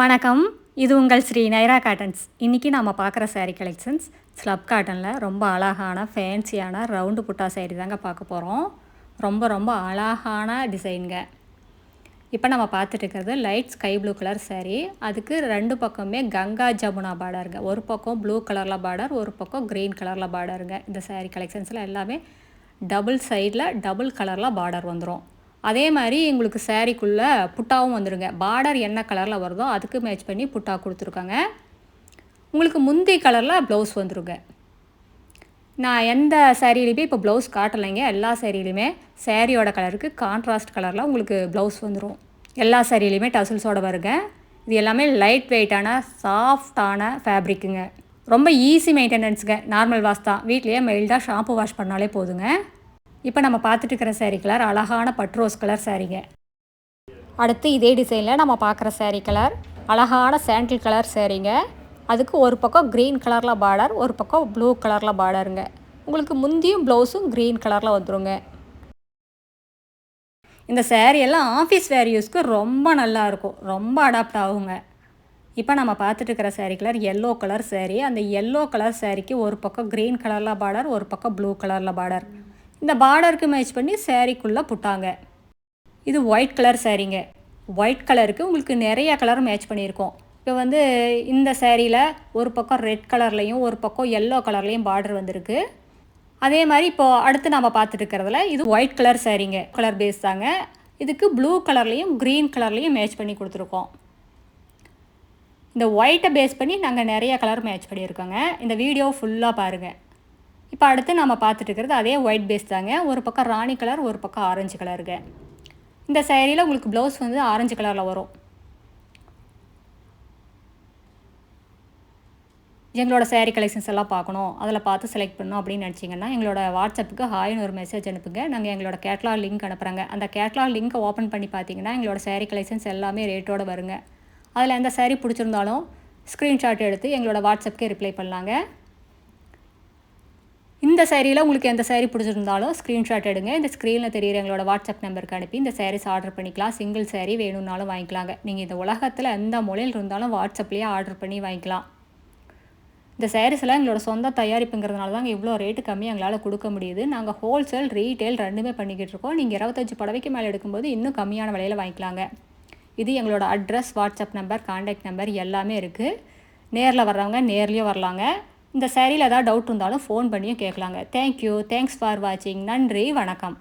வணக்கம், இது உங்கள் ஸ்ரீ நைரா காட்டன்ஸ். இன்றைக்கி நம்ம பார்க்குற சாரீ கலெக்ஷன்ஸ் ஸ்லப் காட்டனில் ரொம்ப அழகான ஃபேன்சியான ரவுண்டு புட்டா சாரீ தாங்க பார்க்க போகிறோம். ரொம்ப அழகான டிசைனுங்க. இப்போ நம்ம பார்த்துட்டு இருக்கிறது light sky blue colour sari. அதுக்கு ரெண்டு பக்கமே கங்கா ஜமுனா பார்டருங்க. ஒரு பக்கம் ப்ளூ கலரில் பார்டர், ஒரு பக்கம் க்ரீன் கலரில் பார்டருங்க. இந்த சாரீ கலெக்ஷன்ஸில் எல்லாமே டபுள் சைடில் டபுள் கலரில் பார்டர் வந்துடும். அதே மாதிரி உங்களுக்கு சாரீக்குள்ளே புட்டாவும் வந்துடுங்க. பார்டர் என்ன கலரில் வருதோ அதுக்கு மேட்ச் பண்ணி புட்டா கொடுத்துருக்காங்க. உங்களுக்கு முந்தி கலரில் ப்ளவுஸ் வந்துடுங்க. நான் எந்த சாரீலையுமே இப்போ ப்ளவுஸ் காட்டலைங்க. எல்லா சாரீலையுமே சாரியோட கலருக்கு கான்ட்ராஸ்ட் கலரில் உங்களுக்கு ப்ளவுஸ் வந்துடும். எல்லா சாரீலையுமே டசல்ஸோடு வருங்க. இது எல்லாமே லைட் வெயிட்டான சாஃப்டான ஃபேப்ரிக்குங்க. ரொம்ப ஈஸி மெயின்டெனன்ஸுங்க. நார்மல் வாஷ் தான். வீட்லேயே மைல்டாக ஷாம்பு வாஷ் பண்ணாலே போதுங்க. இப்போ நம்ம பார்த்துட்டு இருக்கிற சாரீ கலர் அழகான பட்ரோஸ் கலர் சாரீங்க. அடுத்து இதே டிசைனில் நம்ம பார்க்குற சாரீ கலர் அழகான சாண்டில் கலர் சாரீங்க. அதுக்கு ஒரு பக்கம் க்ரீன் கலரில் பார்டர், ஒரு பக்கம் ப்ளூ கலரில் பார்டருங்க. உங்களுக்கு முந்தியும் ப்ளவுஸும் க்ரீன் கலரில் வந்துடுங்க. இந்த சாரீ எல்லாம் ஆஃபீஸ் வேர் யூஸ்க்கு ரொம்ப நல்லாயிருக்கும், ரொம்ப அடாப்ட் ஆகுங்க. இப்போ நம்ம பார்த்துட்டு இருக்கிற sari colour yellow colour sari. அந்த எல்லோ கலர் சாரீக்கு ஒரு பக்கம் க்ரீன் கலரில் பார்டர், ஒரு பக்கம் ப்ளூ கலரில் பார்டர். இந்த பார்டருக்கு மேட்ச் பண்ணி சாரீக்குள்ளே புட்டாங்க. இது ஒயிட் கலர் சாரீங்க. ஒயிட் கலருக்கு உங்களுக்கு நிறைய கலர் மேட்ச் பண்ணியிருக்கோம். இப்போ இந்த சாரியில் ஒரு பக்கம் ரெட் கலர்லேயும் ஒரு பக்கம் எல்லோ கலர்லேயும் பார்டர் வந்திருக்கு. அதே மாதிரி இப்போது அடுத்து நம்ம பார்த்துட்டு இருக்கிறதுல இது ஒயிட் கலர் சாரீங்க. கலர் பேஸ் தாங்க. இதுக்கு ப்ளூ கலர்லேயும் க்ரீன் கலர்லேயும் மேட்ச் பண்ணி கொடுத்துருக்கோம். இந்த ஒயிட்டை பேஸ் பண்ணி நாங்கள் நிறைய கலர் மேட்ச் பண்ணியிருக்கோங்க. இந்த வீடியோ ஃபுல்லாக பாருங்கள். இப்போ அடுத்து நம்ம பார்த்துட்டு இருக்கிறது அதே ஒயிட் பேஸ் தாங்க. ஒரு பக்கம் ராணி கலர், ஒரு பக்கம் ஆரஞ்சு கலருங்க. இந்த சாரியில் உங்களுக்கு ப்ளவுஸ் ஆரஞ்சு கலரில் வரும். எங்களோட சாரீ கலெக்ஷன்ஸ் எல்லாம் பார்க்கணும், அதில் பார்த்து செலக்ட் பண்ணணும் அப்படின்னு நினச்சிங்கன்னா எங்களோட வாட்ஸ்அப்புக்கு ஹாய்னு ஒரு மெசேஜ் அனுப்புங்க. நாங்கள் எங்களோட கேட்லாக் லிங்க் அனுப்புகிறோங்க. அந்த கேட்லாக் லிங்க்கை ஓப்பன் பண்ணி பார்த்தீங்கன்னா எங்களோட சாரீ கலெக்ஷன்ஸ் எல்லாமே ரேட்டோடு வருங்க. அதில் எந்த சாரீ பிடிச்சிருந்தாலும் ஸ்க்ரீன்ஷாட் எடுத்து எங்களோட வாட்ஸ்அப்புக்கே ரிப்ளை பண்ணலாங்க. இந்த சாரியில் உங்களுக்கு எந்த சாரீ பிடிச்சிருந்தாலும் ஸ்க்ரீன்ஷாட் எடுங்க. இந்த ஸ்க்ரீனில் தெரியுற எங்களோட வாட்ஸ்அப் நம்பருக்கு அனுப்பி இந்த சாரீஸ் ஆர்டர் பண்ணிக்கலாம். சிங்கிள் சாரீ வேணும்னாலும் வாங்கிக்கலாங்க. நீங்கள் இந்த உலகத்தில் எந்த மொழியில் இருந்தாலும் வாட்ஸ்அப்லேயே ஆர்டர் பண்ணி வாங்கிக்கலாம். இந்த சாரீஸ் எல்லாம் எங்களோட சொந்த தயாரிப்புங்கிறதுனால தாங்க இவ்வளோ ரேட்டு கம்மியாக எங்களால் கொடுக்க முடியுது. நாங்கள் ஹோல்சேல் ரீட்டெயில் ரெண்டுமே பண்ணிக்கிட்டு இருக்கோம். நீங்கள் 25 புடவைக்கு மேலே எடுக்கும்போது இன்னும் கம்மியான விலையில் வாங்கிக்கலாங்க. இது எங்களோட address, WhatsApp number, contact number எல்லாமே இருக்குது. நேரில் வர்றவங்க நேர்லேயும் வரலாங்க. இந்த சாரியில் ஏதாவது டவுட் இருந்தாலும் ஃபோன் பண்ணியும் கேட்கலாங்க. தேங்க்யூ, தேங்க்ஸ் ஃபார் வாட்சிங். நன்றி, வணக்கம்.